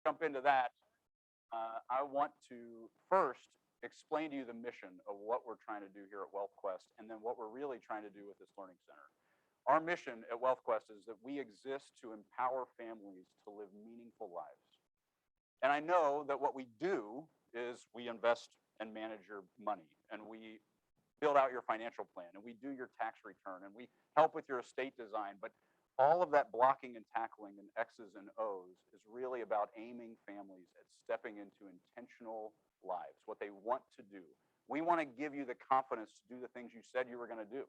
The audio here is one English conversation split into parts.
jump into that, I want to first explain to you the mission of what we're trying to do here at WealthQuest, and then what we're really trying to do with this learning center. Our mission at WealthQuest is that we exist to empower families to live meaningful lives. And I know that what we do is we invest and manage your money, and we build out your financial plan, and we do your tax return, and we help with your estate design. But all of that blocking and tackling and X's and O's is really about aiming families at stepping into intentional lives, what they want to do. We want to give you the confidence to do the things you said you were going to do.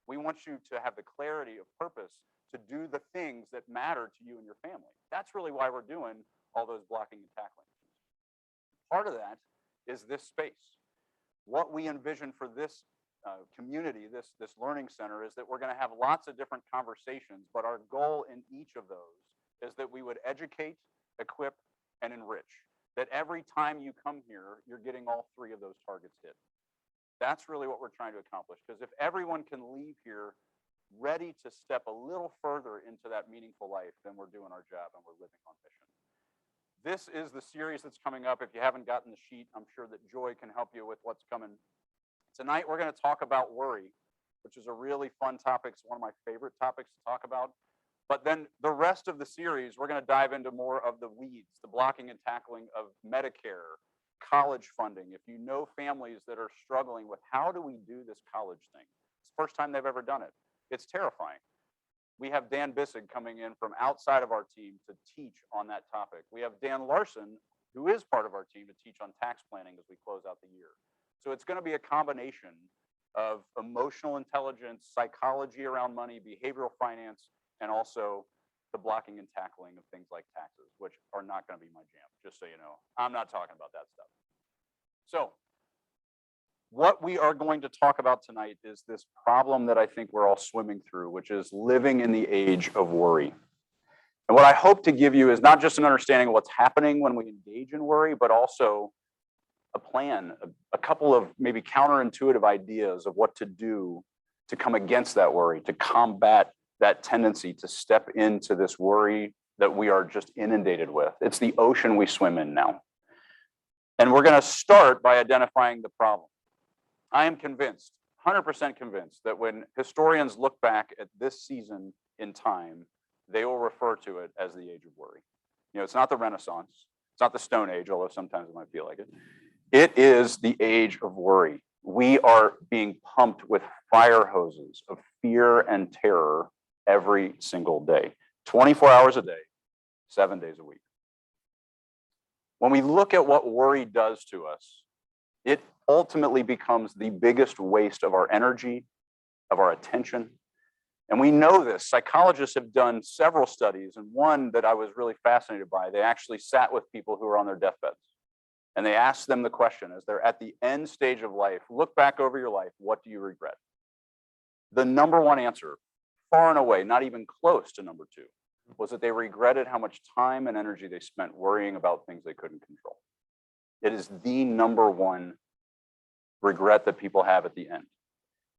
We want you to have the clarity of purpose to do the things that matter to you and your family. That's really why we're doing all those blocking and tackling. Part of that is this space. What we envision for this community, this learning center, is that we're going to have lots of different conversations, but our goal in each of those is that we would educate, equip, and enrich. That every time you come here, you're getting all three of those targets hit. That's really what we're trying to accomplish, because if everyone can leave here ready to step a little further into that meaningful life, then we're doing our job and we're living on mission. This is the series that's coming up. If you haven't gotten the sheet, I'm sure that Joy can help you with what's coming. Tonight, we're going to talk about worry, which is a really fun topic. It's one of my favorite topics to talk about. But then the rest of the series, we're going to dive into more of the weeds, the blocking and tackling of Medicare, college funding. If you know families that are struggling with how do we do this college thing? It's the first time they've ever done it. It's terrifying. We have Dan Bissig coming in from outside of our team to teach on that topic. We have Dan Larson, who is part of our team, to teach on tax planning as we close out the year. So it's going to be a combination of emotional intelligence, psychology around money, behavioral finance, and also the blocking and tackling of things like taxes, which are not going to be my jam, just so you know. I'm not talking about that stuff. So what we are going to talk about tonight is this problem that I think we're all swimming through, which is living in the age of worry. And what I hope to give you is not just an understanding of what's happening when we engage in worry, but also a plan, a couple of maybe counterintuitive ideas of what to do to come against that worry, to combat that tendency to step into this worry that we are just inundated with. It's the ocean we swim in now. And we're going to start by identifying the problem. I am convinced, 100% convinced, that when historians look back at this season in time, they will refer to it as the age of worry. You know, it's not the Renaissance, it's not the Stone Age, although sometimes it might feel like it. It is the age of worry. We are being pumped with fire hoses of fear and terror every single day, 24 hours a day, 7 days a week. When we look at what worry does to us, it ultimately becomes the biggest waste of our energy, of our attention. And we know this. Psychologists have done several studies, and one that I was really fascinated by, they actually sat with people who were on their deathbeds. And they asked them the question, as they're at the end stage of life, look back over your life, what do you regret? The number one answer, far and away, not even close to number two, was that they regretted how much time and energy they spent worrying about things they couldn't control. It is the number one regret that people have at the end.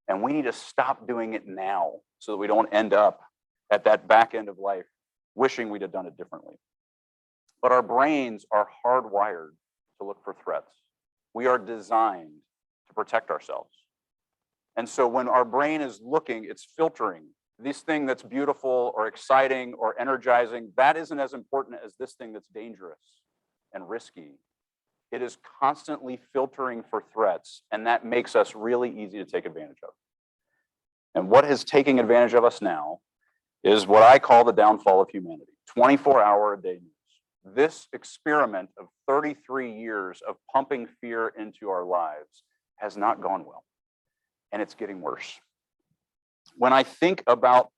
And we need to stop doing it now so that we don't end up at that back end of life wishing we'd have done it differently. But our brains are hardwired to look for threats. We are designed to protect ourselves. And so when our brain is looking, it's filtering. This thing that's beautiful or exciting or energizing, that isn't as important as this thing that's dangerous and risky. It is constantly filtering for threats, and that makes us really easy to take advantage of. And what is taking advantage of us now is what I call the downfall of humanity, 24-hour-a-day news. This experiment of 33 years of pumping fear into our lives has not gone well, and it's getting worse. When I think about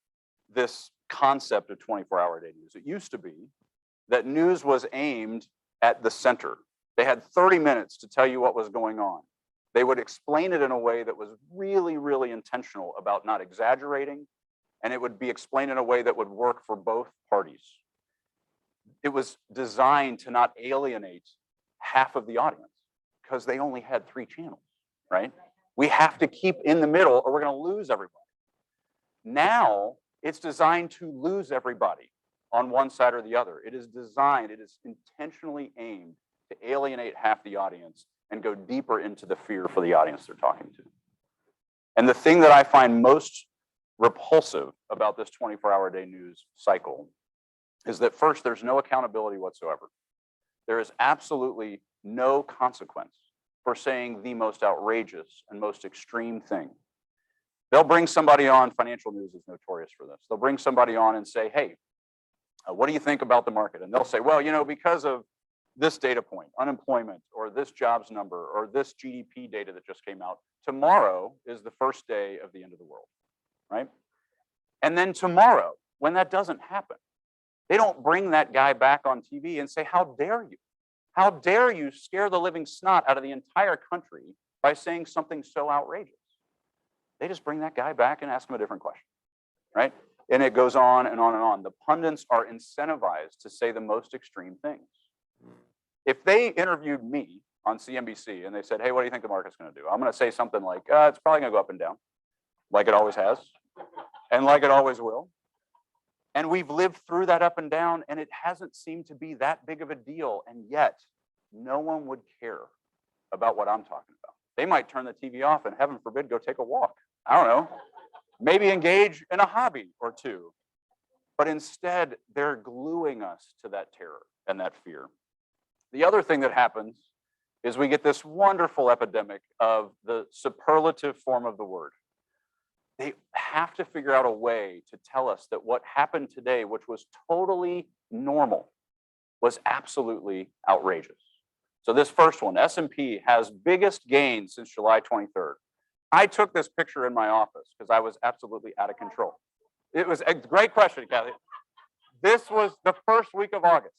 this concept of 24-hour-a-day news, it used to be that news was aimed at the center. They had 30 minutes to tell you what was going on. They would explain it in a way that was really, really intentional about not exaggerating, and it would be explained in a way that would work for both parties. It was designed to not alienate half of the audience because they only had 3 channels, right? We have to keep in the middle or we're going to lose everybody. Now it's designed to lose everybody on one side or the other. It is designed, it is intentionally aimed to alienate half the audience and go deeper into the fear for the audience they're talking to. And the thing that I find most repulsive about this 24-hour-a-day news cycle is that first, there's no accountability whatsoever. There is absolutely no consequence for saying the most outrageous and most extreme thing. They'll bring somebody on, financial news is notorious for this. They'll bring somebody on and say, hey, what do you think about the market? And they'll say, well, you know, because of this data point, unemployment, or this jobs number, or this GDP data that just came out, tomorrow is the first day of the end of the world, right? And then tomorrow, when that doesn't happen, they don't bring that guy back on TV and say, how dare you? How dare you scare the living snot out of the entire country by saying something so outrageous? They just bring that guy back and ask him a different question, right? And it goes on and on and on. The pundits are incentivized to say the most extreme things. If they interviewed me on CNBC and they said, hey, what do you think the market's going to do? I'm going to say something like, it's probably going to go up and down, like it always has, and like it always will. And we've lived through that up and down, and it hasn't seemed to be that big of a deal. And yet, no one would care about what I'm talking about. They might turn the TV off and, heaven forbid, go take a walk. I don't know. Maybe engage in a hobby or two. But instead, they're gluing us to that terror and that fear. The other thing that happens is we get this wonderful epidemic of the superlative form of the word. They have to figure out a way to tell us that what happened today, which was totally normal, was absolutely outrageous. So this first one, S&P has biggest gain since July 23rd. I took this picture in my office because I was absolutely out of control. It was a great question, Kathy. This was the first week of August.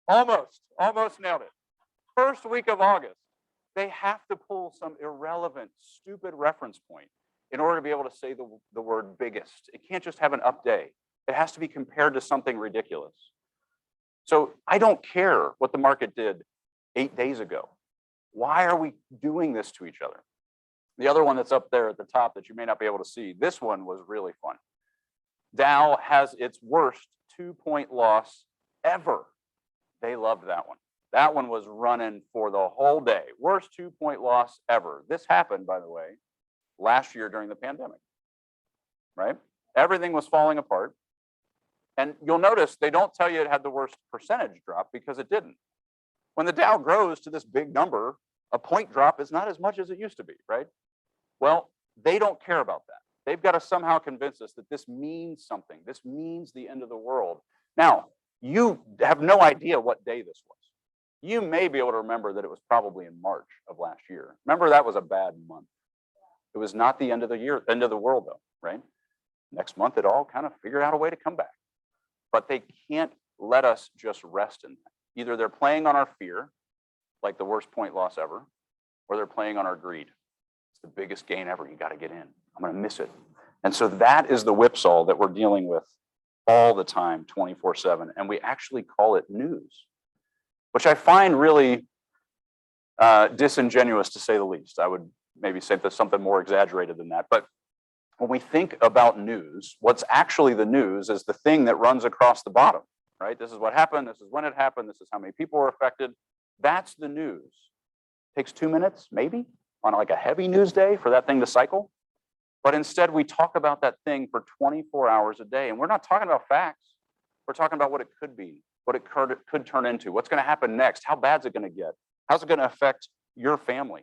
Almost nailed it. First week of August. They have to pull some irrelevant, stupid reference point in order to be able to say the word biggest. It can't just have an up day. It has to be compared to something ridiculous. So I don't care what the market did 8 days ago. Why are we doing this to each other? The other one that's up there at the top that you may not be able to see, this one was really fun. Dow has its worst 2-point loss ever. They loved that one. That one was running for the whole day. Worst 2-point loss ever. This happened, by the way, last year during the pandemic, right? Everything was falling apart. And you'll notice they don't tell you it had the worst percentage drop because it didn't. When the Dow grows to this big number, a point drop is not as much as it used to be, right? Well, they don't care about that. They've got to somehow convince us that this means something. This means the end of the world. Now, you have no idea what day this was. You may be able to remember that it was probably in March of last year. Remember, that was a bad month. It was not the end of the year, end of the world though, right? Next month, it all kind of figured out a way to come back. But they can't let us just rest in that. Either they're playing on our fear, like the worst point loss ever, or they're playing on our greed. It's the biggest gain ever. You got to get in. I'm going to miss it. And so that is the whipsaw that we're dealing with all the time, 24/7. And we actually call it news, which I find really disingenuous, to say the least. I would maybe say there's something more exaggerated than that. But when we think about news, what's actually the news is the thing that runs across the bottom, right? This is what happened. This is when it happened. This is how many people were affected. That's the news. Takes 2 minutes, maybe, on like a heavy news day for that thing to cycle. But instead, we talk about that thing for 24 hours a day. And we're not talking about facts. We're talking about what it could be, what it could turn into, what's going to happen next, how bad is it going to get, how's it going to affect your family.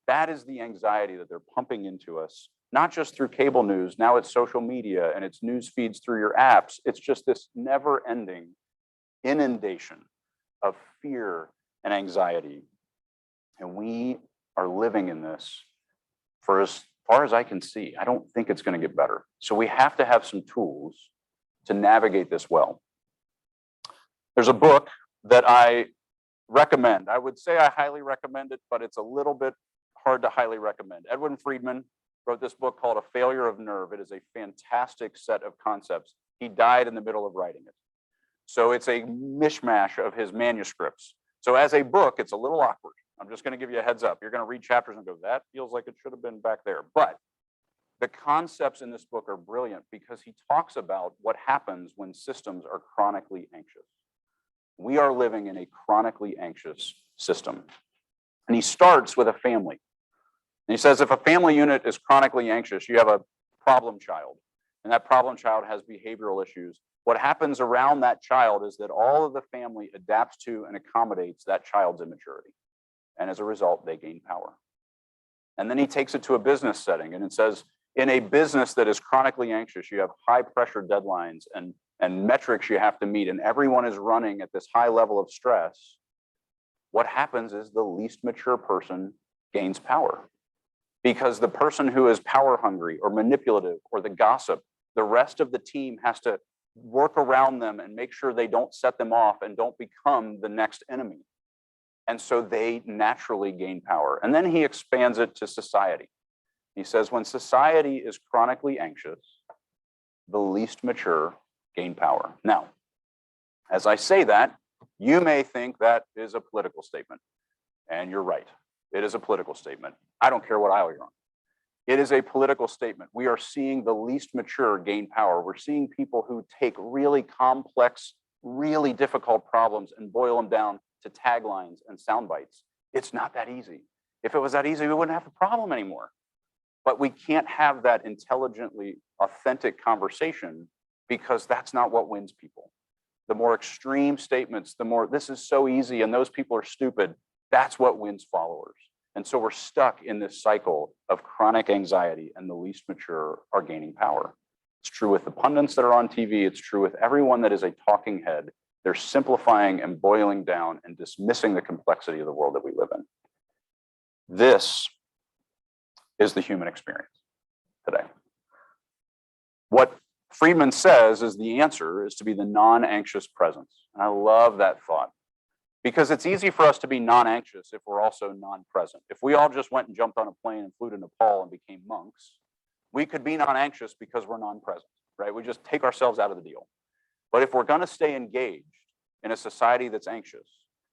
That is the anxiety that they're pumping into us, not just through cable news. Now it's social media and it's news feeds through your apps. It's just this never-ending inundation of fear and anxiety. And we are living in this for as far as I can see. I don't think it's going to get better. So we have to have some tools to navigate this well. There's a book that I recommend. I would say I highly recommend it, but it's a little bit hard to highly recommend. Edwin Friedman wrote this book called A Failure of Nerve. It is a fantastic set of concepts. He died in the middle of writing it. So it's a mishmash of his manuscripts. So as a book, it's a little awkward. I'm just going to give you a heads up. You're going to read chapters and go, that feels like it should have been back there. But The concepts in this book are brilliant because he talks about what happens when systems are chronically anxious. We are living in a chronically anxious system. And he starts with a family. And he says, if a family unit is chronically anxious, you have a problem child, and that problem child has behavioral issues. What happens around that child is that all of the family adapts to and accommodates that child's immaturity. And as a result, they gain power. And then he takes it to a business setting, and it says, in a business that is chronically anxious, you have high pressure deadlines and metrics you have to meet, and everyone is running at this high level of stress. What happens is the least mature person gains power, because the person who is power hungry or manipulative or the gossip, the rest of the team has to work around them and make sure they don't set them off and don't become the next enemy. And so they naturally gain power. And then he expands it to society. He says, when society is chronically anxious, the least mature gain power. Now, as I say that, you may think that is a political statement. And you're right. It is a political statement. I don't care what aisle you're on. It is a political statement. We are seeing the least mature gain power. We're seeing people who take really complex, really difficult problems and boil them down to taglines and sound bites. It's not that easy. If it was that easy, we wouldn't have the problem anymore. But we can't have that intelligently authentic conversation because that's not what wins people. The more extreme statements, the more this is so easy and those people are stupid, that's what wins followers. And so we're stuck in this cycle of chronic anxiety, and the least mature are gaining power. It's true with the pundits that are on TV. It's true with everyone that is a talking head. They're simplifying and boiling down and dismissing the complexity of the world that we live in. This is the human experience today. What Friedman says is the answer is to be the non-anxious presence. And I love that thought, because it's easy for us to be non-anxious if we're also non-present. If we all just went and jumped on a plane and flew to Nepal and became monks, we could be non-anxious because we're non-present, right? We just take ourselves out of the deal. But if we're going to stay engaged in a society that's anxious,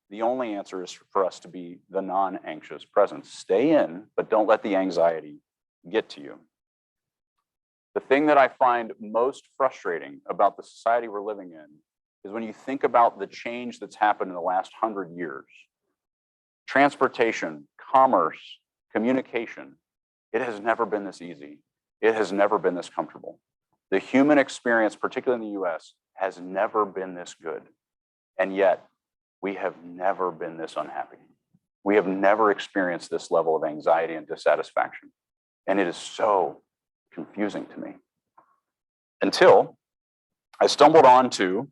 the only answer is for us to be the non-anxious presence. Stay in, but don't let the anxiety get to you. The thing that I find most frustrating about the society we're living in is when you think about the change that's happened in the last 100 years. Transportation, commerce, communication, it has never been this easy. It has never been this comfortable. The human experience, particularly in the US, has never been this good. And yet, we have never been this unhappy. We have never experienced this level of anxiety and dissatisfaction. And it is so confusing to me. Until I stumbled onto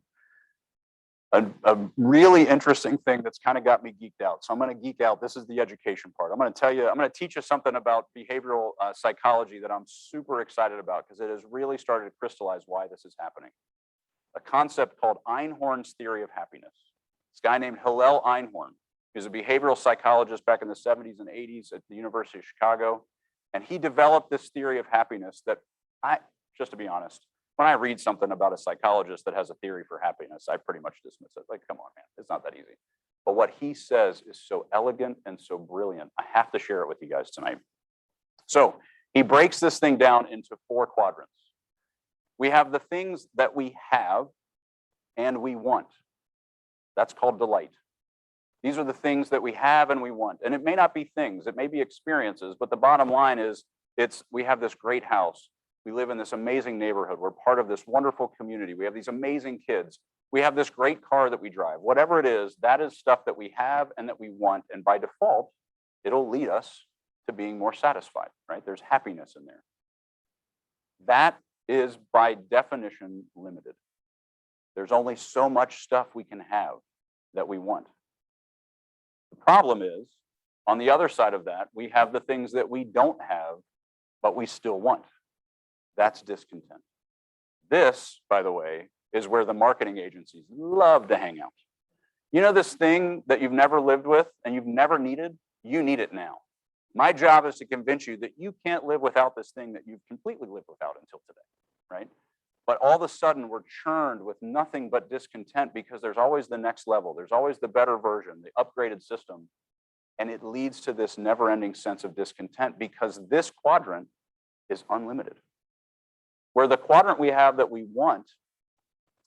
a really interesting thing that's kind of got me geeked out. So I'm going to geek out. This is the education part. I'm going to teach you something about behavioral psychology that I'm super excited about, because it has really started to crystallize why this is happening. A concept called Einhorn's theory of happiness. This guy named Hillel Einhorn, he was a behavioral psychologist back in the 70s and 80s at the University of Chicago. And he developed this theory of happiness that just to be honest, when I read something about a psychologist that has a theory for happiness, I pretty much dismiss it. Like, come on, man, it's not that easy. But what he says is so elegant and so brilliant. I have to share it with you guys tonight. So he breaks this thing down into 4 quadrants. We have the things that we have and we want. That's called delight. These are the things that we have and we want. And it may not be things, it may be experiences, but the bottom line is we have this great house. We live in this amazing neighborhood. We're part of this wonderful community. We have these amazing kids. We have this great car that we drive. Whatever it is, that is stuff that we have and that we want. And by default, it'll lead us to being more satisfied, right? There's happiness in there. That is by definition limited. There's only so much stuff we can have that we want. The problem is, on the other side of that, we have the things that we don't have, but we still want. That's discontent. This, by the way, is where the marketing agencies love to hang out. You know this thing that you've never lived with and you've never needed? You need it now. My job is to convince you that you can't live without this thing that you've completely lived without until today, right? But all of a sudden, we're churned with nothing but discontent because there's always the next level. There's always the better version, the upgraded system. And it leads to this never-ending sense of discontent because this quadrant is unlimited. Where the quadrant we have that we want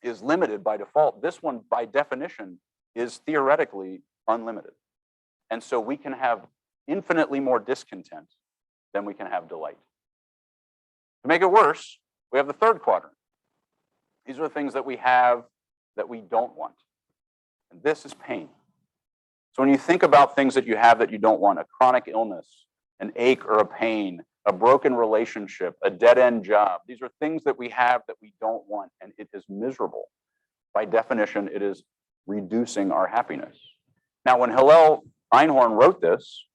is limited by default, this one by definition is theoretically unlimited. And so we can have infinitely more discontent than we can have delight. To make it worse, we have the third quadrant. These are the things that we have that we don't want. And this is pain. So when you think about things that you have that you don't want, a chronic illness, an ache or a pain, a broken relationship, a dead-end job, these are things that we have that we don't want, and it is miserable. By definition, it is reducing our happiness. Now, when Hillel Einhorn wrote this,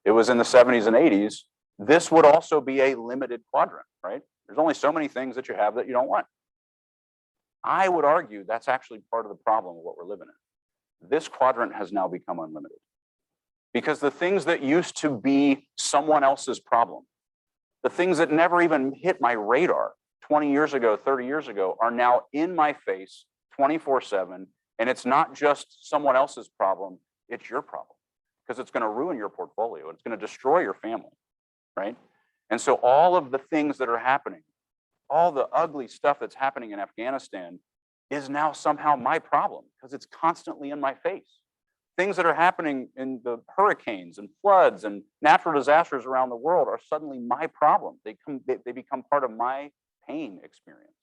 it was in the 70s and 80s, this would also be a limited quadrant, right? There's only so many things that you have that you don't want. I would argue that's actually part of the problem of what we're living in. This quadrant has now become unlimited. Because the things that used to be someone else's problem, the things that never even hit my radar 20 years ago, 30 years ago, are now in my face 24/7. And it's not just someone else's problem, it's your problem. Because it's going to ruin your portfolio. It's going to destroy your family, right? And so all of the things that are happening, all the ugly stuff that's happening in Afghanistan is now somehow my problem because it's constantly in my face. Things that are happening in the hurricanes and floods and natural disasters around the world are suddenly my problem. They become part of my pain experience.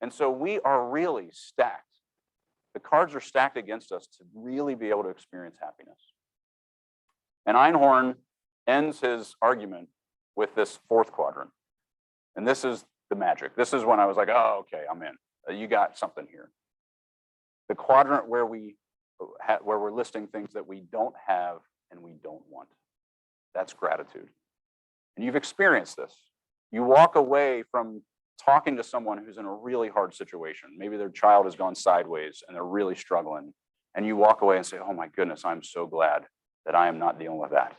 And so we are really stacked. The cards are stacked against us to really be able to experience happiness. And Einhorn ends his argument with this fourth quadrant. And this is the magic. This is when I was like, oh, okay, I'm in. You got something here. The quadrant where we're listing things that we don't have and we don't want. That's gratitude. And you've experienced this. You walk away from talking to someone who's in a really hard situation. Maybe their child has gone sideways and they're really struggling. And you walk away and say, oh my goodness, I'm so glad that I am not dealing with that.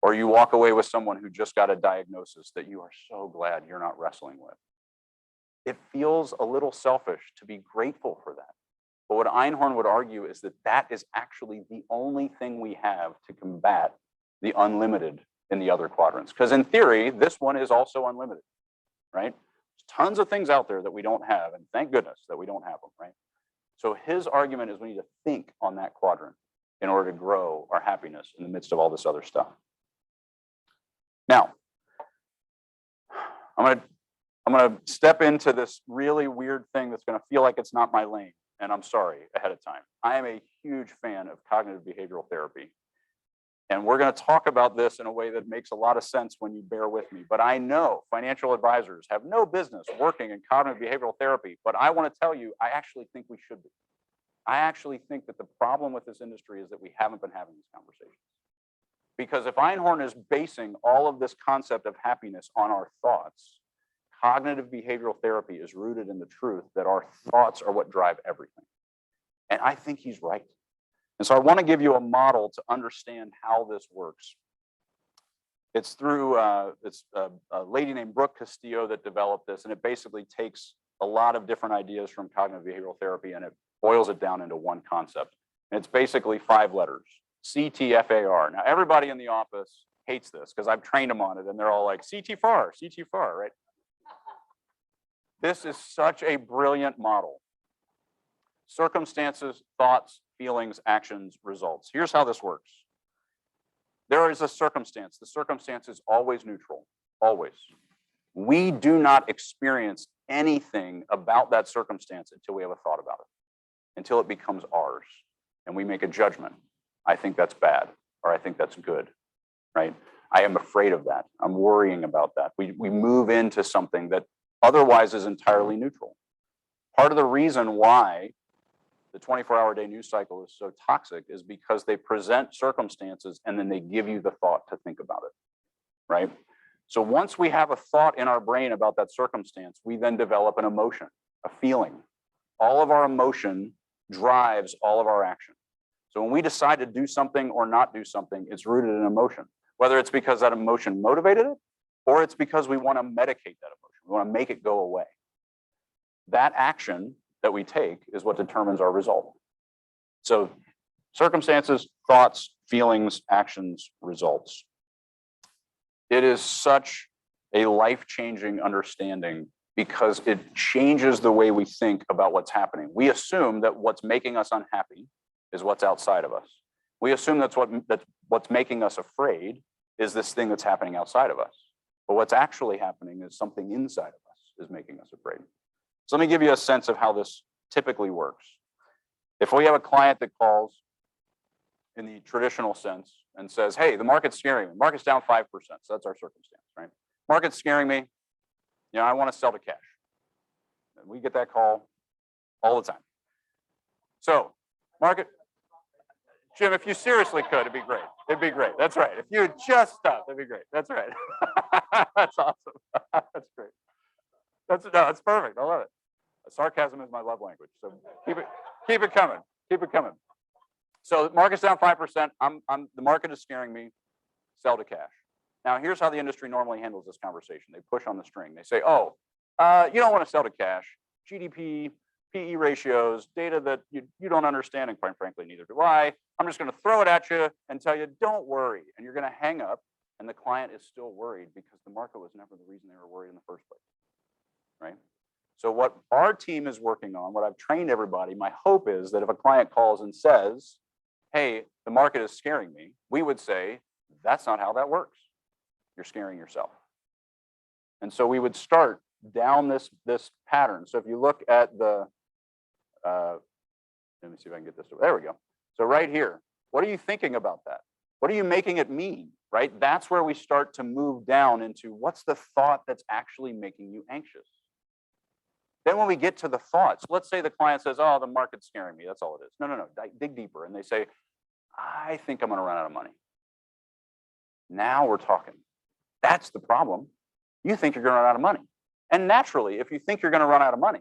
Or you walk away with someone who just got a diagnosis that you are so glad you're not wrestling with. It feels a little selfish to be grateful for that. But what Einhorn would argue is that that is actually the only thing we have to combat the unlimited in the other quadrants. Because in theory, this one is also unlimited, right? There's tons of things out there that we don't have, and thank goodness that we don't have them, right? So his argument is we need to think on that quadrant in order to grow our happiness in the midst of all this other stuff. Now, I'm gonna step into this really weird thing that's gonna feel like it's not my lane, and I'm sorry ahead of time. I am a huge fan of cognitive behavioral therapy. And we're gonna talk about this in a way that makes a lot of sense when you bear with me. But I know financial advisors have no business working in cognitive behavioral therapy, but I wanna tell you, I actually think we should be. I actually think that the problem with this industry is that we haven't been having these conversations. Because if Einhorn is basing all of this concept of happiness on our thoughts, cognitive behavioral therapy is rooted in the truth that our thoughts are what drive everything. And I think he's right. And so I want to give you a model to understand how this works. It's through a lady named Brooke Castillo that developed this, and it basically takes a lot of different ideas from cognitive behavioral therapy and it boils it down into one concept. And it's basically 5 letters, CTFAR. Now, everybody in the office hates this because I've trained them on it, and they're all like, CTFAR, CTFAR, right? This is such a brilliant model. Circumstances, thoughts, feelings, actions, results. Here's how this works. There is a circumstance. The circumstance is always neutral, always. We do not experience anything about that circumstance until we have a thought about it, until it becomes ours, and we make a judgment. I think that's bad, or I think that's good, right? I am afraid of that. I'm worrying about that. We move into something that otherwise is entirely neutral. Part of the reason why the 24-hour-a-day news cycle is so toxic is because they present circumstances and then they give you the thought to think about it, right? So once we have a thought in our brain about that circumstance, we then develop an emotion, a feeling. All of our emotion drives all of our action. So when we decide to do something or not do something, it's rooted in emotion, whether it's because that emotion motivated it or it's because we want to medicate that emotion. We want to make it go away. That action that we take is what determines our result. So circumstances, thoughts, feelings, actions, results. It is such a life-changing understanding because it changes the way we think about what's happening. We assume that what's making us unhappy is what's outside of us. We assume that's what's making us afraid is this thing that's happening outside of us. But what's actually happening is something inside of us is making us afraid. So let me give you a sense of how this typically works. If we have a client that calls in the traditional sense and says, hey, the market's scaring me. Market's down 5%. So that's our circumstance, right? Market's scaring me. You know, I want to sell to cash. And we get that call all the time. So market, Jim, if you seriously could, it'd be great. It'd be great. That's right. If you would just stop, that'd be great. That's right. That's awesome. That's great. That's perfect. I love it. Sarcasm is my love language. So keep it coming. Keep it coming. So the market's down 5%. The market is scaring me. Sell to cash. Now here's how the industry normally handles this conversation. They push on the string. They say, oh, you don't want to sell to cash. GDP, PE ratios, data that you don't understand, and quite frankly, neither do I. I'm just going to throw it at you and tell you, don't worry. And you're going to hang up, and the client is still worried because the market was never the reason they were worried in the first place, right? So what our team is working on, what I've trained everybody, my hope is that if a client calls and says, hey, the market is scaring me, we would say, that's not how that works. You're scaring yourself. And so we would start down this pattern. So if you look at the, let me see if I can get this. There we go. So right here, what are you thinking about that? What are you making it mean, right? That's where we start to move down into what's the thought that's actually making you anxious. Then when we get to the thoughts, let's say the client says, oh, the market's scaring me. That's all it is. No. Dig deeper. And they say, I think I'm going to run out of money. Now we're talking. That's the problem. You think you're going to run out of money. And naturally, if you think you're going to run out of money,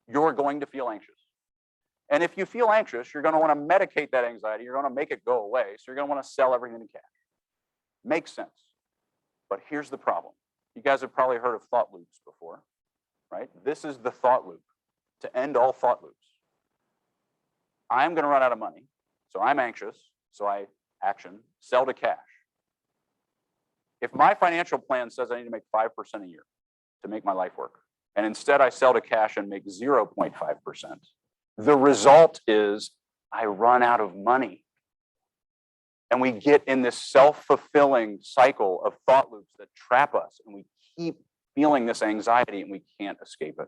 you're going to feel anxious. And if you feel anxious, you're going to want to medicate that anxiety. You're going to make it go away. So you're going to want to sell everything in cash. Makes sense. But here's the problem. You guys have probably heard of thought loops before, right? This is the thought loop to end all thought loops. I'm going to run out of money. So I'm anxious. So I action, sell to cash. If my financial plan says I need to make 5% a year to make my life work, and instead I sell to cash and make 0.5%, the result is I run out of money. And we get in this self-fulfilling cycle of thought loops that trap us, and we keep feeling this anxiety and we can't escape it.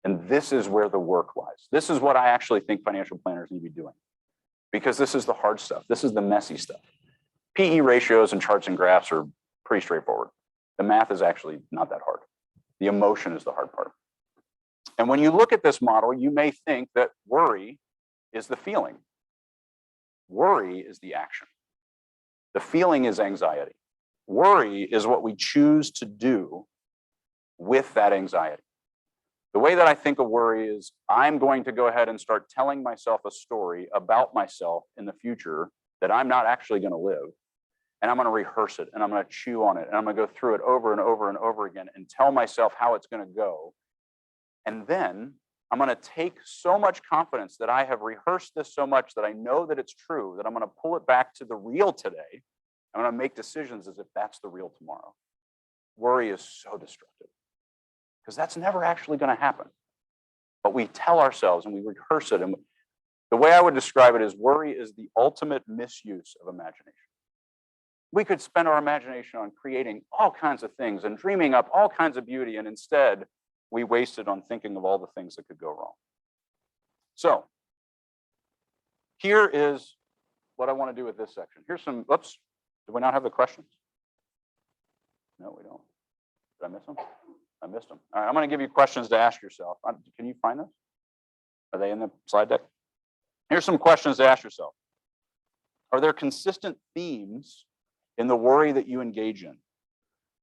And this is where the work lies. This is what I actually think financial planners need to be doing, because this is the hard stuff. This is the messy stuff. PE ratios and charts and graphs are pretty straightforward. The math is actually not that hard. The emotion is the hard part. And when you look at this model, you may think that worry is the feeling. Worry is the action. The feeling is anxiety. Worry is what we choose to do with that anxiety. The way that I think of worry is I'm going to go ahead and start telling myself a story about myself in the future that I'm not actually going to live. And I'm going to rehearse it, and I'm going to chew on it, and I'm going to go through it over and over and over again and tell myself how it's going to go. And then I'm going to take so much confidence that I have rehearsed this so much that I know that it's true, that I'm going to pull it back to the real today. I'm going to make decisions as if that's the real tomorrow. Worry is so destructive because that's never actually going to happen. But we tell ourselves and we rehearse it. And the way I would describe it is worry is the ultimate misuse of imagination. We could spend our imagination on creating all kinds of things and dreaming up all kinds of beauty, and instead we waste it on thinking of all the things that could go wrong. So here is what I want to do with this section. Here's some, oops, do we not have the questions? No, we don't. Did I miss them? I missed them. All right, I'm going to give you questions to ask yourself. Can you find those? Are they in the slide deck? Here's some questions to ask yourself. Are there consistent themes in the worry that you engage in?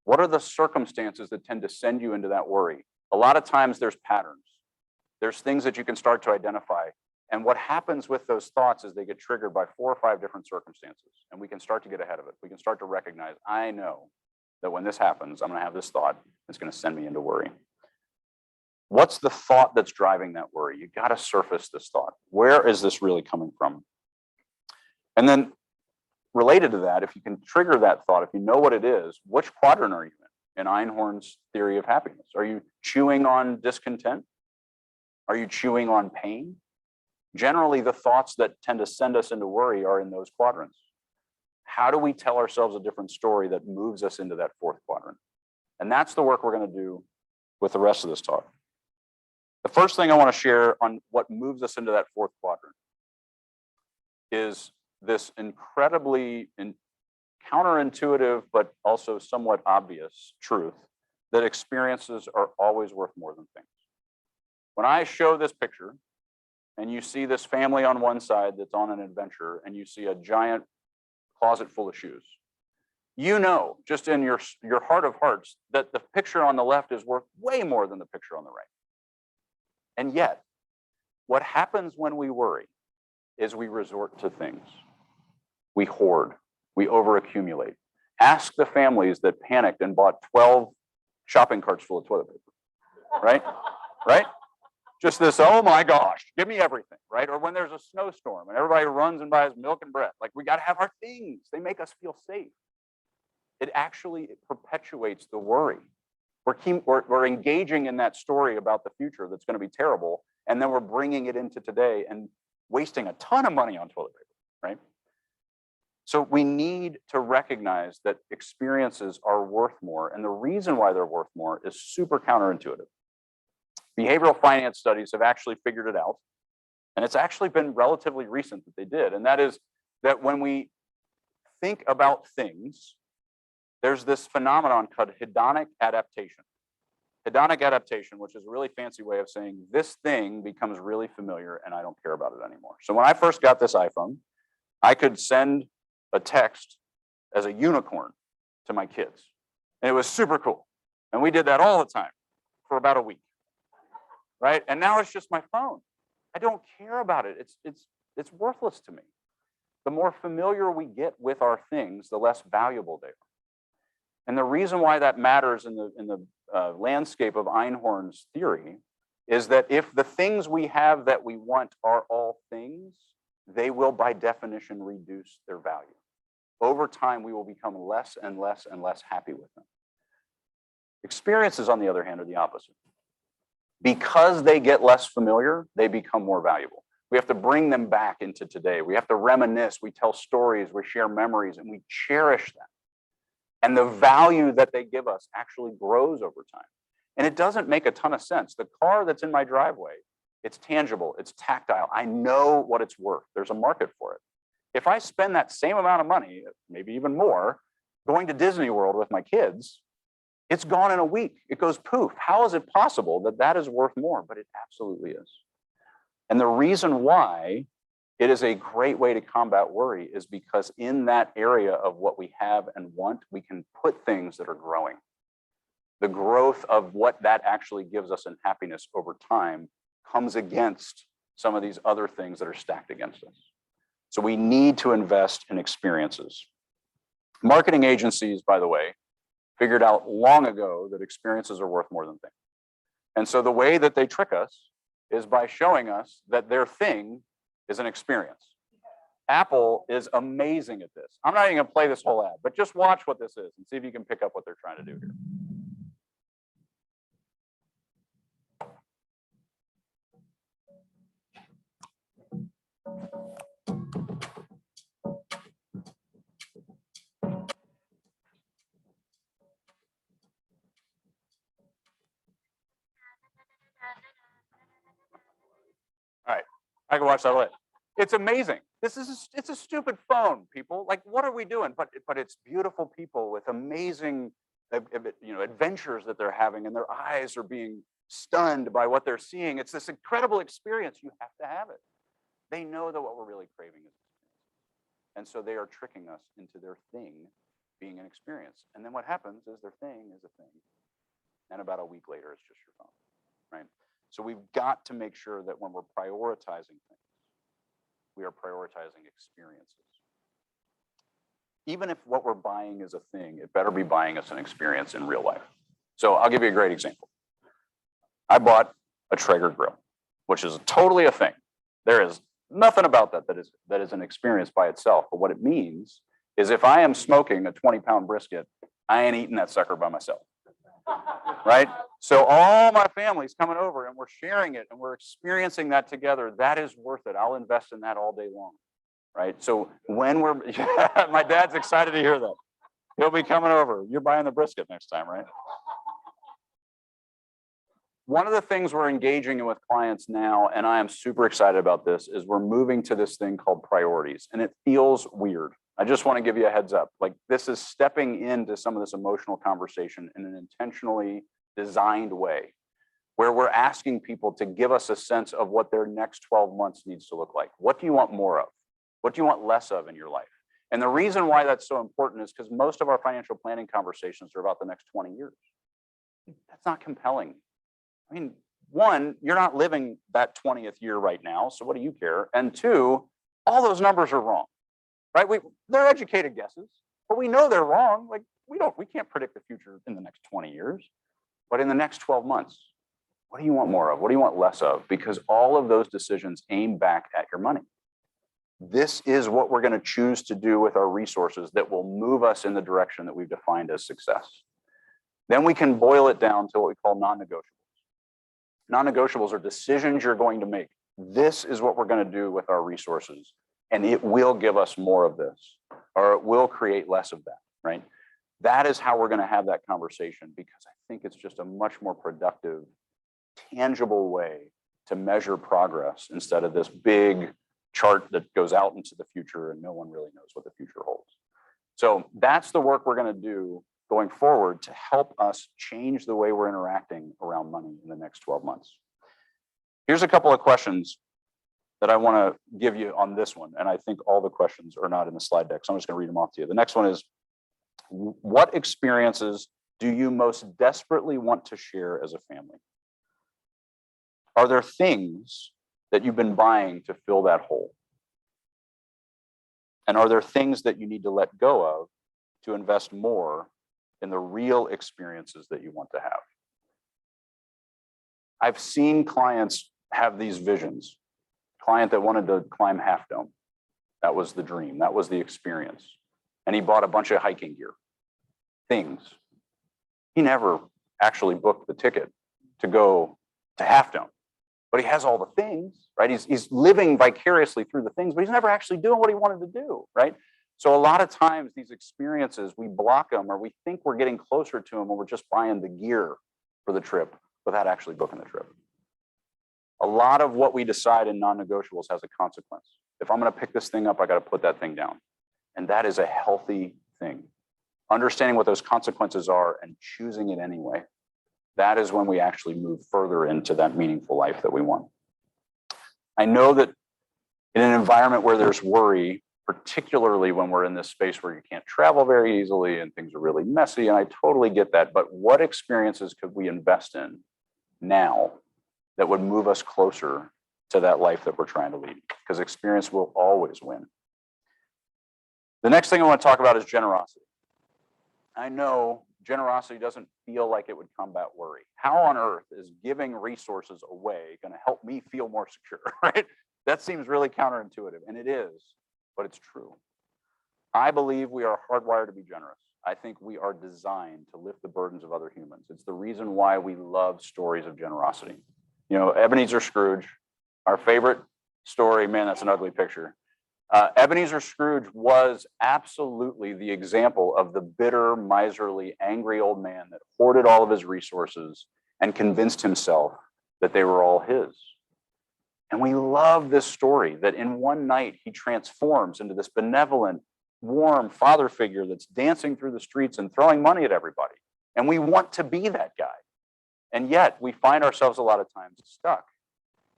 What are the circumstances that tend to send you into that worry? A lot of times there's patterns. There's things that you can start to identify. And what happens with those thoughts is they get triggered by 4 or 5 different circumstances. And we can start to get ahead of it. We can start to recognize, I know that when this happens, I'm going to have this thought that's going to send me into worry. What's the thought that's driving that worry? You got to surface this thought. Where is this really coming from? And then related to that, if you can trigger that thought, if you know what it is, which quadrant are you in? in Einhorn's theory of happiness? Are you chewing on discontent? Are you chewing on pain? Generally, the thoughts that tend to send us into worry are in those quadrants. How do we tell ourselves a different story that moves us into that fourth quadrant? And that's the work we're going to do with the rest of this talk. The first thing I want to share on what moves us into that fourth quadrant is this incredibly counterintuitive, but also somewhat obvious truth that experiences are always worth more than things. When I show this picture, and you see this family on one side that's on an adventure, and you see a giant closet full of shoes, you know, just in your heart of hearts, that the picture on the left is worth way more than the picture on the right. And yet, what happens when we worry is we resort to things. We hoard, we overaccumulate. Ask the families that panicked and bought 12 shopping carts full of toilet paper, right? Right? Just this, oh my gosh, give me everything, right? Or when there's a snowstorm and everybody runs and buys milk and bread, like we got to have our things. They make us feel safe. It actually perpetuates the worry. We're engaging in that story about the future that's going to be terrible, and then we're bringing it into today and wasting a ton of money on toilet paper, right? So we need to recognize that experiences are worth more, and the reason why they're worth more is super counterintuitive. Behavioral finance studies have actually figured it out, and it's actually been relatively recent that they did, and that is that when we think about things, there's this phenomenon called hedonic adaptation. Hedonic adaptation, which is a really fancy way of saying this thing becomes really familiar and I don't care about it anymore. So when I first got this iPhone, I could send a text as a unicorn to my kids, and it was super cool. And we did that all the time for about a week, right? And now it's just my phone. I don't care about it. It's worthless to me. The more familiar we get with our things, the less valuable they are. And the reason why that matters in the landscape of Einhorn's theory is that if the things we have that we want are all things, they will by definition reduce their value. Over time, we will become less and less and less happy with them. Experiences, on the other hand, are the opposite. Because they get less familiar, they become more valuable. We have to bring them back into today. We have to reminisce, we tell stories, we share memories, and we cherish them. And the value that they give us actually grows over time. And it doesn't make a ton of sense. The car that's in my driveway, it's tangible, it's tactile. I know what it's worth. There's a market for it. If I spend that same amount of money, maybe even more, going to Disney World with my kids, it's gone in a week. It goes poof. How is it possible that that is worth more? But it absolutely is. And the reason why it is a great way to combat worry is because in that area of what we have and want, we can put things that are growing. The growth of what that actually gives us in happiness over time comes against some of these other things that are stacked against us. So we need to invest in experiences. Marketing agencies, by the way, figured out long ago that experiences are worth more than things. And so the way that they trick us is by showing us that their thing is an experience. Apple is amazing at this. I'm not even going to play this whole ad, but just watch what this is and see if you can pick up what they're trying to do here. All right, I can watch that later. It's amazing. It's a stupid phone, people. Like, what are we doing? But it's beautiful people with amazing, adventures that they're having, and their eyes are being stunned by what they're seeing. It's this incredible experience. You have to have it. They know that what we're really craving is experience, and so they are tricking us into their thing being an experience. And then what happens is their thing is a thing, and about a week later, it's just your phone, right? So we've got to make sure that when we're prioritizing things, we are prioritizing experiences. Even if what we're buying is a thing, it better be buying us an experience in real life. So I'll give you a great example. I bought a Traeger grill, which is totally a thing. There is nothing about that is an experience by itself. But what it means is if I am smoking a 20-pound brisket, I ain't eating that sucker by myself. right? So all my family's coming over and we're sharing it and we're experiencing that together. That is worth it. I'll invest in that all day long, right? So when we're, yeah, my dad's excited to hear that. He'll be coming over. You're buying the brisket next time, right? One of the things we're engaging in with clients now, and I am super excited about this, is we're moving to this thing called priorities. And it feels weird. I just want to give you a heads up. Like, this is stepping into some of this emotional conversation in an intentionally designed way, where we're asking people to give us a sense of what their next 12 months needs to look like. What do you want more of? What do you want less of in your life? And the reason why that's so important is because most of our financial planning conversations are about the next 20 years. That's not compelling. I mean, one, you're not living that 20th year right now, so what do you care? And two, all those numbers are wrong, right? They're educated guesses, but we know they're wrong. Like, we can't predict the future in the next 20 years, but in the next 12 months, what do you want more of? What do you want less of? Because all of those decisions aim back at your money. This is what we're going to choose to do with our resources that will move us in the direction that we've defined as success. Then we can boil it down to what we call non-negotiables. Non-negotiables are decisions you're going to make. This is what we're going to do with our resources, and it will give us more of this, or it will create less of that, right? That is how we're going to have that conversation, because I think it's just a much more productive, tangible way to measure progress instead of this big chart that goes out into the future and no one really knows what the future holds. So that's the work we're going to do going forward to help us change the way we're interacting around money in the next 12 months. Here's a couple of questions that I want to give you on this one. And I think all the questions are not in the slide deck, so I'm just going to read them off to you. The next one is, what experiences do you most desperately want to share as a family? Are there things that you've been buying to fill that hole? And are there things that you need to let go of to invest more in the real experiences that you want to have? I've seen clients have these visions. Client that wanted to climb Half Dome. That was the dream. That was the experience. And he bought a bunch of hiking gear, things. He never actually booked the ticket to go to Half Dome, but he has all the things, right? He's living vicariously through the things, but he's never actually doing what he wanted to do, right? So a lot of times these experiences, we block them, or we think we're getting closer to them when we're just buying the gear for the trip without actually booking the trip. A lot of what we decide in non-negotiables has a consequence. If I'm going to pick this thing up, I got to put that thing down. And that is a healthy thing. Understanding what those consequences are and choosing it anyway. That is when we actually move further into that meaningful life that we want. I know that in an environment where there's worry, particularly when we're in this space where you can't travel very easily and things are really messy, and I totally get that, but what experiences could we invest in now that would move us closer to that life that we're trying to lead? Because experience will always win. The next thing I want to talk about is generosity. I know generosity doesn't feel like it would combat worry. How on earth is giving resources away going to help me feel more secure, right? That seems really counterintuitive, and it is, but it's true. I believe we are hardwired to be generous. I think we are designed to lift the burdens of other humans. It's the reason why we love stories of generosity. You know, Ebenezer Scrooge, our favorite story, man, that's an ugly picture. Ebenezer Scrooge was absolutely the example of the bitter, miserly, angry old man that hoarded all of his resources and convinced himself that they were all his. And we love this story that in one night he transforms into this benevolent, warm father figure that's dancing through the streets and throwing money at everybody. And we want to be that guy. And yet we find ourselves a lot of times stuck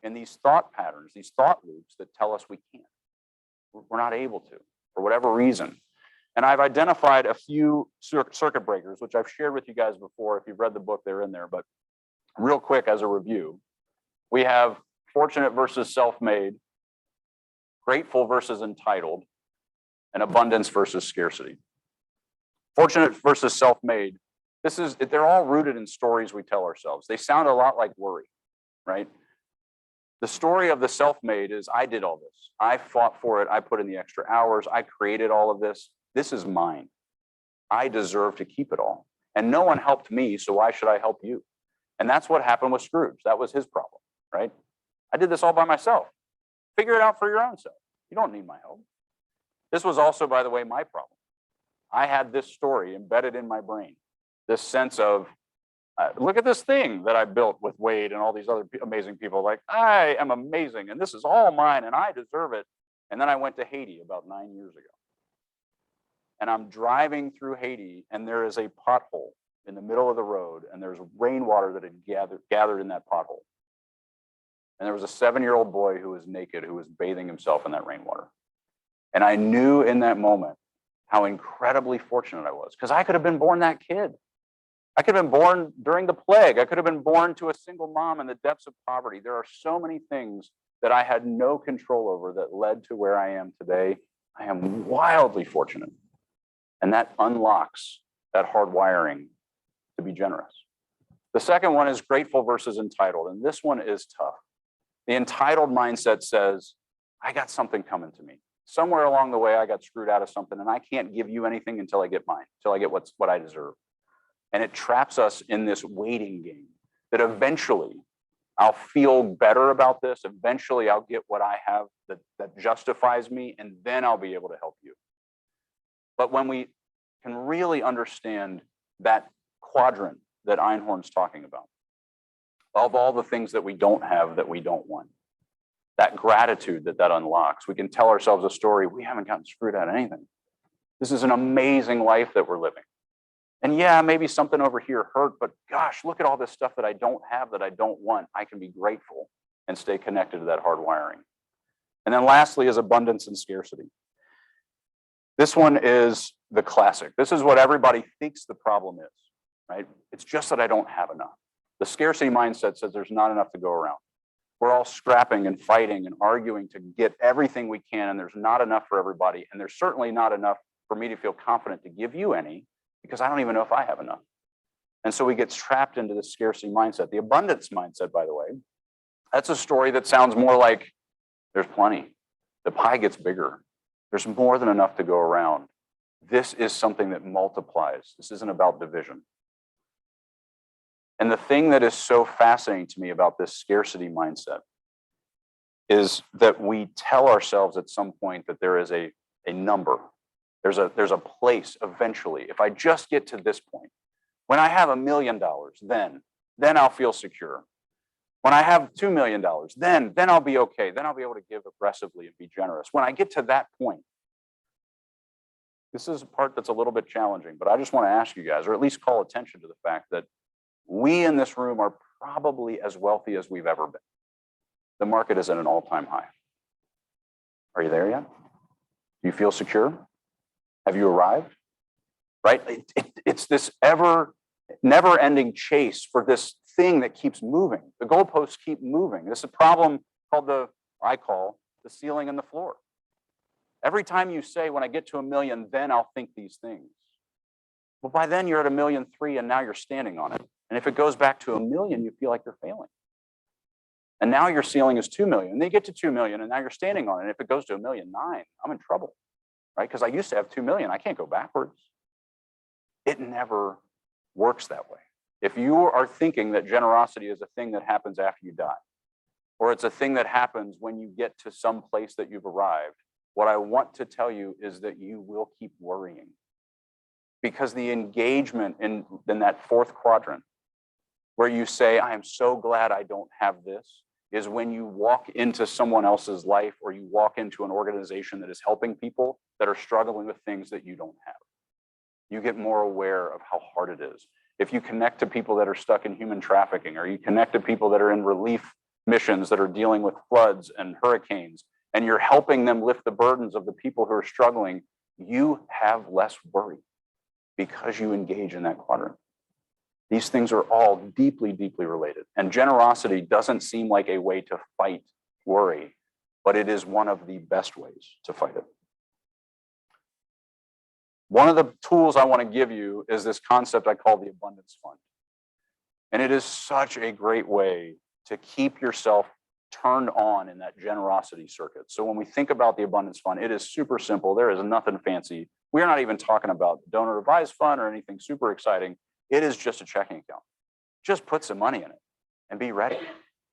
in these thought patterns, these thought loops that tell us we can't. We're not able to, for whatever reason. And I've identified a few circuit breakers, which I've shared with you guys before. If you've read the book, they're in there. But real quick, as a review, we have fortunate versus self-made, grateful versus entitled, and abundance versus scarcity. Fortunate versus self-made. They're all rooted in stories we tell ourselves. They sound a lot like worry, right? The story of the self-made is, I did all this. I fought for it. I put in the extra hours. I created all of this. This is mine. I deserve to keep it all. And no one helped me, so why should I help you? And that's what happened with Scrooge. That was his problem, right? I did this all by myself. Figure it out for your own self. You don't need my help. This was also, by the way, my problem. I had this story embedded in my brain, this sense of, look at this thing that I built with Wade and all these other amazing people. Like, I am amazing, and this is all mine, and I deserve it. And then I went to Haiti about 9 years ago. And I'm driving through Haiti, and there is a pothole in the middle of the road, and there's rainwater that had gathered in that pothole. And there was a 7-year-old boy who was naked, who was bathing himself in that rainwater. And I knew in that moment how incredibly fortunate I was, because I could have been born that kid. I could have been born during the plague. I could have been born to a single mom in the depths of poverty. There are so many things that I had no control over that led to where I am today. I am wildly fortunate. And that unlocks that hardwiring to be generous. The second one is grateful versus entitled. And this one is tough. The entitled mindset says, I got something coming to me. Somewhere along the way, I got screwed out of something, and I can't give you anything until I get mine, until I get what I deserve. And it traps us in this waiting game that eventually I'll feel better about this. Eventually, I'll get what I have that justifies me, and then I'll be able to help you. But when we can really understand that quadrant that Einhorn's talking about, of all the things that we don't have that we don't want, that gratitude that unlocks, we can tell ourselves a story. We haven't gotten screwed out of anything. This is an amazing life that we're living. And yeah, maybe something over here hurt, but gosh, look at all this stuff that I don't have, that I don't want. I can be grateful and stay connected to that hardwiring. And then lastly is abundance and scarcity. This one is the classic. This is what everybody thinks the problem is, right? It's just that I don't have enough. The scarcity mindset says there's not enough to go around. We're all scrapping and fighting and arguing to get everything we can, and there's not enough for everybody. And there's certainly not enough for me to feel confident to give you any, because I don't even know if I have enough. And so we get trapped into the scarcity mindset. The abundance mindset, by the way, that's a story that sounds more like there's plenty. The pie gets bigger. There's more than enough to go around. This is something that multiplies. This isn't about division. And the thing that is so fascinating to me about this scarcity mindset is that we tell ourselves at some point that there is a number. There's a place eventually. If I just get to this point, when I have $1 million, then I'll feel secure. When I have $2 million, then I'll be okay. Then I'll be able to give aggressively and be generous. When I get to that point, this is a part that's a little bit challenging, but I just want to ask you guys, or at least call attention to the fact that we in this room are probably as wealthy as we've ever been. The market is at an all-time high. Are you there yet? Do you feel secure? Have you arrived? Right? It's this never-ending chase for this thing that keeps moving. The goalposts keep moving. This is a problem called I call the ceiling and the floor. Every time you say, when I get to $1 million, then I'll think these things. Well, by then you're at $1.3 million, and now you're standing on it. And if it goes back to $1 million, you feel like you're failing. And now your ceiling is 2 million. And then you get to 2 million, and now you're standing on it. And if it goes to $1.9 million, I'm in trouble, right? Because I used to have 2 million. I can't go backwards. It never works that way. If you are thinking that generosity is a thing that happens after you die, or it's a thing that happens when you get to some place that you've arrived, what I want to tell you is that you will keep worrying. Because the engagement in that fourth quadrant, where you say, I am so glad I don't have this, is when you walk into someone else's life, or you walk into an organization that is helping people that are struggling with things that you don't have. You get more aware of how hard it is. If you connect to people that are stuck in human trafficking, or you connect to people that are in relief missions that are dealing with floods and hurricanes, and you're helping them lift the burdens of the people who are struggling, you have less worry because you engage in that quadrant. These things are all deeply, deeply related. And generosity doesn't seem like a way to fight worry, but it is one of the best ways to fight it. One of the tools I want to give you is this concept I call the abundance fund. And it is such a great way to keep yourself turned on in that generosity circuit. So when we think about the abundance fund, it is super simple. There is nothing fancy. We're not even talking about donor advised fund or anything super exciting. It is just a checking account. Just put some money in it and be ready.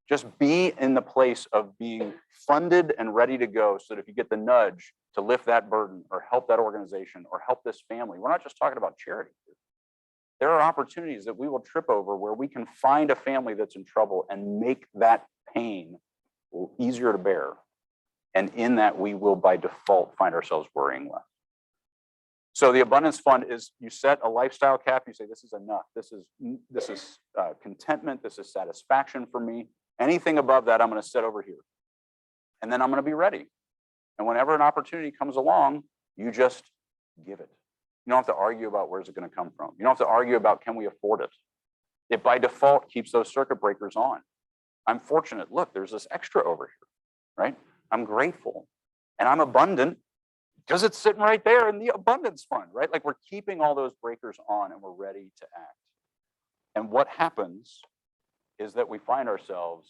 Just be in the place of being funded and ready to go so that if you get the nudge to lift that burden or help that organization or help this family, we're not just talking about charity. There are opportunities that we will trip over where we can find a family that's in trouble and make that pain easier to bear. And in that, we will by default find ourselves worrying less. So the abundance fund is, you set a lifestyle cap. You say, this is enough. This is contentment. This is satisfaction for me. Anything above that, I'm going to set over here. And then I'm going to be ready. And whenever an opportunity comes along, you just give it. You don't have to argue about where's it going to come from. You don't have to argue about, can we afford it? It by default keeps those circuit breakers on. I'm fortunate. Look, there's this extra over here, right? I'm grateful and I'm abundant because it's sitting right there in the abundance fund, right? Like we're keeping all those breakers on and we're ready to act. And what happens is that we find ourselves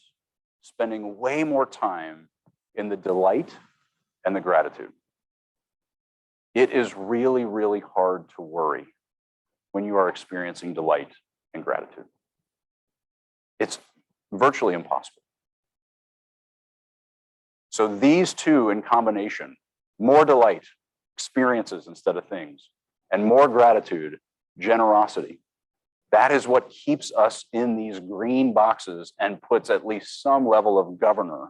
spending way more time in the delight and the gratitude. It is really, really hard to worry when you are experiencing delight and gratitude. It's virtually impossible. So these two in combination, more delight, experiences instead of things, and more gratitude, generosity, that is what keeps us in these green boxes and puts at least some level of governor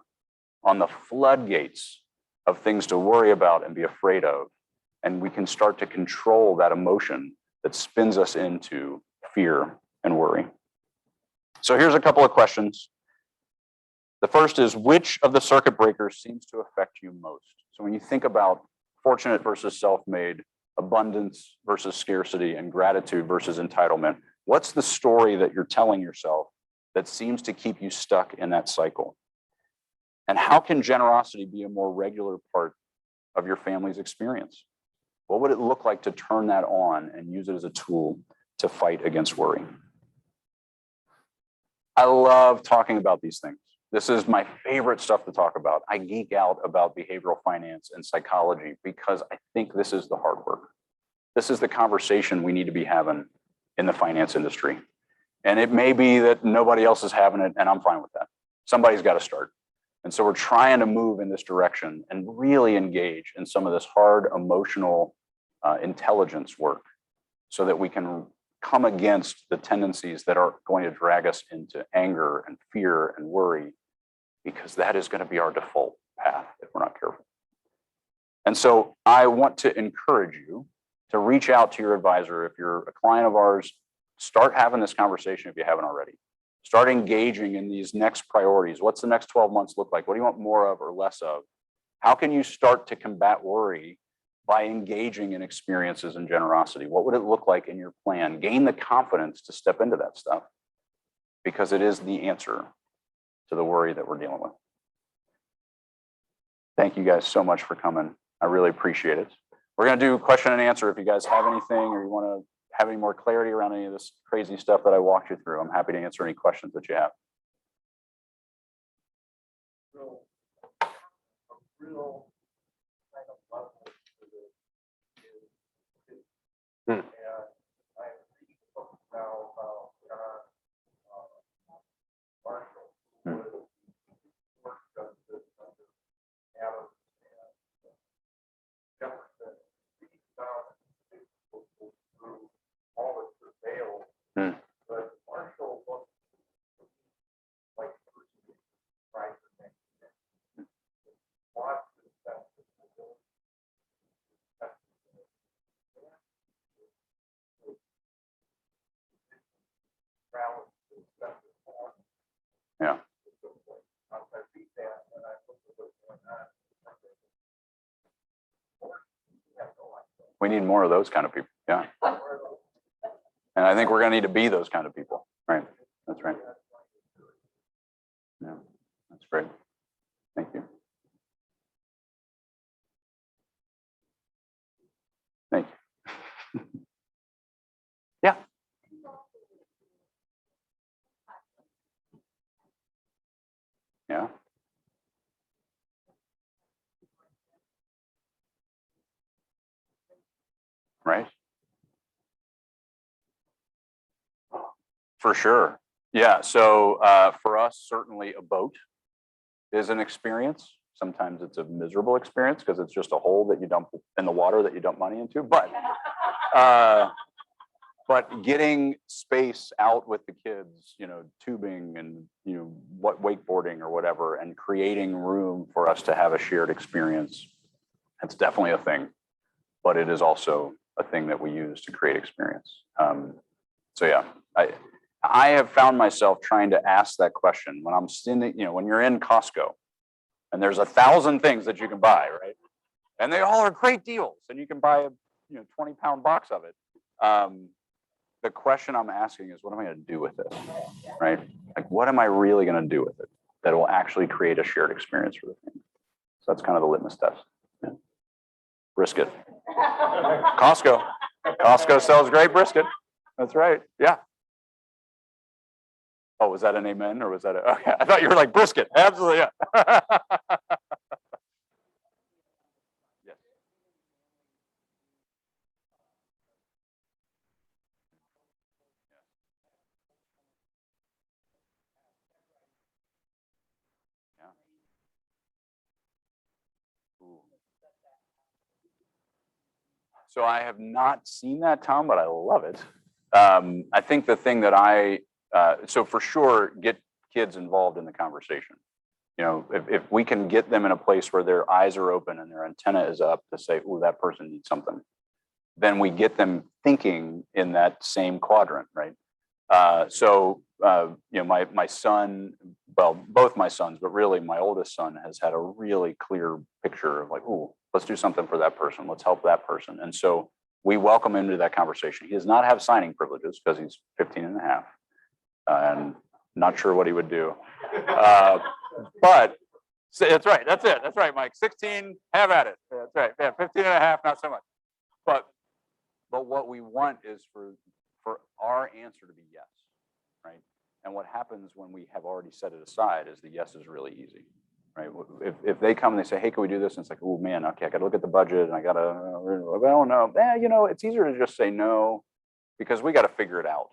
on the floodgates of things to worry about and be afraid of. And we can start to control that emotion that spins us into fear and worry. So here's a couple of questions. The first is, which of the circuit breakers seems to affect you most? So when you think about fortunate versus self-made, abundance versus scarcity, and gratitude versus entitlement, what's the story that you're telling yourself that seems to keep you stuck in that cycle? And how can generosity be a more regular part of your family's experience? What would it look like to turn that on and use it as a tool to fight against worry? I love talking about these things. This is my favorite stuff to talk about. I geek out about behavioral finance and psychology because I think this is the hard work. This is the conversation we need to be having in the finance industry. And it may be that nobody else is having it, and I'm fine with that. Somebody's got to start. And so we're trying to move in this direction and really engage in some of this hard emotional intelligence work so that we can come against the tendencies that are going to drag us into anger and fear and worry, because that is going to be our default path if we're not careful. And so I want to encourage you to reach out to your advisor. If you're a client of ours, start having this conversation if you haven't already. Start engaging in these next priorities. What's the next 12 months look like? What do you want more of or less of? How can you start to combat worry by engaging in experiences and generosity? What would it look like in your plan? Gain the confidence to step into that stuff, because it is the answer to the worry that we're dealing with. Thank you guys so much for coming. I really appreciate it. We're going to do question and answer. If you guys have anything or you want to have any more clarity around any of this crazy stuff that I walked you through, I'm happy to answer any questions that you have. Real kind of level to this is Hmm. and I'm reading a book now about John Marshall, who was work justice under Adams and Jefferson. He's down through all the travails, but Marshall looked like a person who tried to make it. Wants to sense of stability. Yeah. We need more of those kind of people. Yeah. And I think we're going to need to be those kind of people. Right. That's right. Yeah. That's great. Thank you. Thank you. Yeah. Yeah. Right. For sure. Yeah. So for us, certainly a boat is an experience. Sometimes it's a miserable experience because it's just a hole that you dump in the water that you dump money into. Uh, but getting space out with the kids, tubing and what wakeboarding or whatever, and creating room for us to have a shared experience, it's definitely a thing. But it is also a thing that we use to create experience. So yeah, I have found myself trying to ask that question when I'm standing, when you're in Costco and there's 1,000 things that you can buy, right? And they all are great deals, and you can buy a 20-pound box of it. The question I'm asking is, what am I going to do with this, right? Like, what am I really going to do with it that will actually create a shared experience for the thing? So that's kind of the litmus test. Yeah. Brisket. Costco. Costco sells great brisket. That's right. Yeah. Oh, was that an amen or was that a, okay? I thought you were like brisket. Absolutely. Yeah. Yes. Yeah. Ooh. So I have not seen that, Tom, but I love it. I think the thing that so for sure, get kids involved in the conversation. If we can get them in a place where their eyes are open and their antenna is up to say, "Oh, that person needs something," then we get them thinking in that same quadrant, right? My son, well, both my sons, but really my oldest son has had a really clear picture of like, "Oh, let's do something for that person. Let's help that person." And so we welcome him into that conversation. He does not have signing privileges because he's 15 and a half, and not sure what he would do. But that's right. That's it. That's right, Mike. 16, have at it. That's right. Yeah, 15 and a half, not so much. But what we want is for our answer to be yes, right? And what happens when we have already set it aside is the yes is really easy, right? If they come and they say, "Hey, can we do this?" And it's like, "Oh man, okay, I got to look at the budget and I got to, I don't know." It's easier to just say no because we got to figure it out.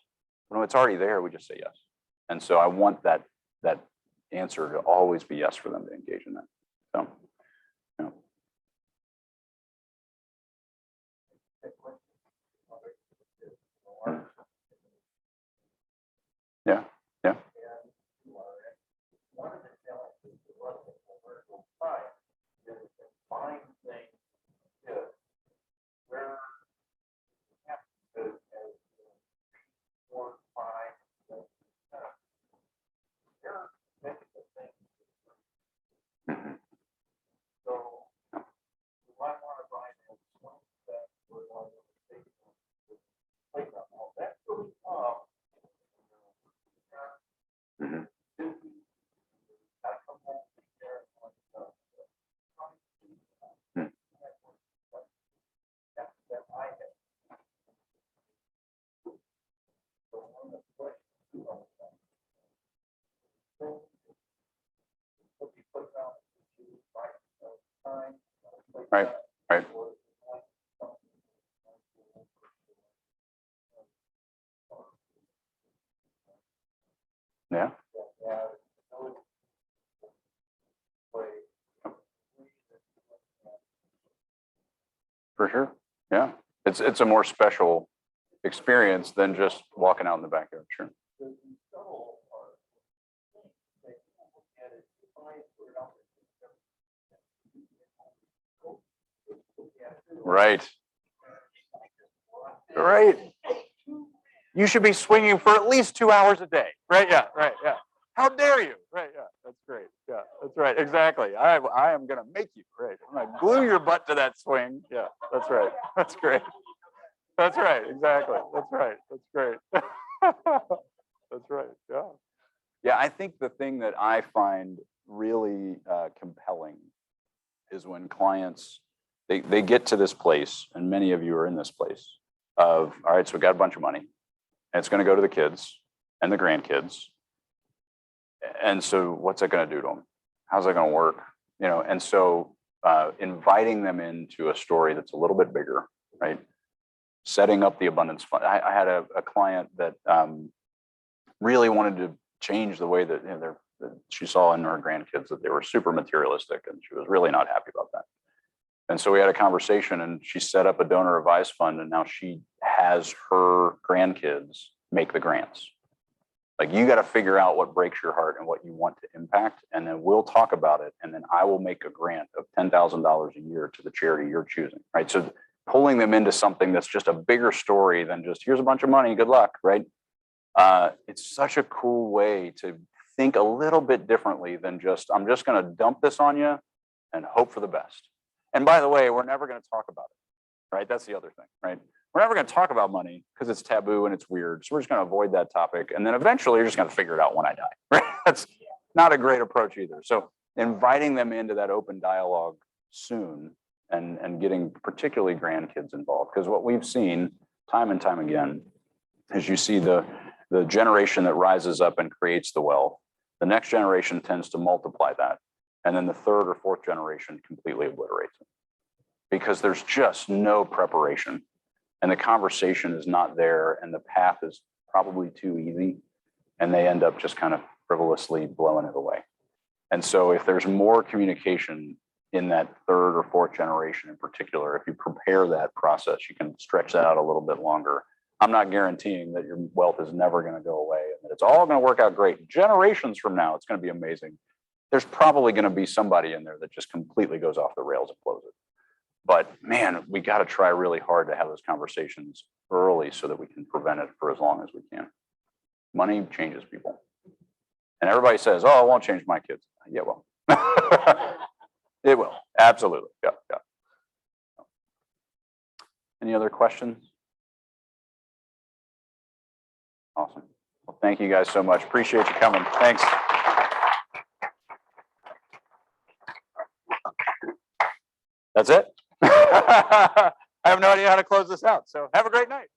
When it's already there, we just say yes. And so I want that answer to always be yes for them to engage in that. So, yeah, yeah. One of the challenges for a lot of commercial time is to find things where you have to as 4, 5, 6, 7. There are technical things. So you might want to find those ones that were on the playground. Well, that's really tough. Mhm. Right, right. Yeah. For sure. Yeah. It's a more special experience than just walking out in the backyard. Sure. Right. Right. You should be swinging for at least 2 hours a day. Right. Yeah. Right. Yeah. How dare you? Right. Yeah. That's great. Yeah. That's right. Exactly. I am going to make you. Right. I'm going to glue your butt to that swing. Yeah. That's right. That's great. That's right. Exactly. That's right. That's great. That's right. Yeah. Yeah. I think the thing that I find really compelling is when clients they get to this place, and many of you are in this place of, all right, so we got a bunch of money, and it's going to go to the kids and the grandkids. And so what's that going to do to them? How's that going to work? And so inviting them into a story that's a little bit bigger, right? Setting up the abundance fund. I had a client that really wanted to change the way that, she saw in her grandkids that they were super materialistic, and she was really not happy about that. And so we had a conversation, and she set up a donor advised fund, and now she has her grandkids make the grants. Like, you got to figure out what breaks your heart and what you want to impact, and then we'll talk about it, and then I will make a grant of $10,000 a year to the charity you're choosing, right? So pulling them into something that's just a bigger story than just, here's a bunch of money, good luck, right? It's such a cool way to think a little bit differently than just, I'm just going to dump this on you and hope for the best. And by the way, we're never going to talk about it, right? That's the other thing, right? We're never going to talk about money because it's taboo and it's weird. So we're just going to avoid that topic. And then eventually you're just going to figure it out when I die, right? That's not a great approach either. So inviting them into that open dialogue soon, and getting particularly grandkids involved. Because what we've seen time and time again is, you see the generation that rises up and creates the wealth, the next generation tends to multiply that. And then the third or fourth generation completely obliterates it, because there's just no preparation, and the conversation is not there, and the path is probably too easy, and they end up just kind of frivolously blowing it away. And so if there's more communication in that third or fourth generation in particular, if you prepare that process, you can stretch that out a little bit longer. I'm not guaranteeing that your wealth is never going to go away and that it's all going to work out great. Generations from now, it's going to be amazing. There's probably going to be somebody in there that just completely goes off the rails and blows it. But man, we got to try really hard to have those conversations early so that we can prevent it for as long as we can. Money changes people. And everybody says, oh, it won't change my kids. Yeah, well, it will. Absolutely. Yeah, yeah. Any other questions? Awesome. Well, thank you guys so much. Appreciate you coming. Thanks. That's it. I have no idea how to close this out. So have a great night.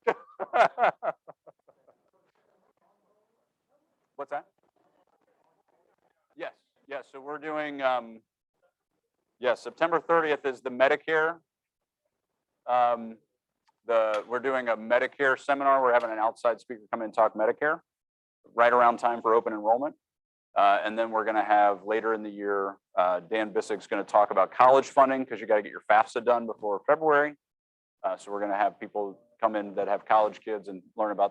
What's that? Yes. Yes. So we're doing, yes, September 30th is the Medicare. We're doing a Medicare seminar. We're having an outside speaker come in and talk Medicare right around time for open enrollment. And then we're going to have later in the year, Dan Bissig's going to talk about college funding, because you got to get your FAFSA done before February. So we're going to have people come in that have college kids and learn about that.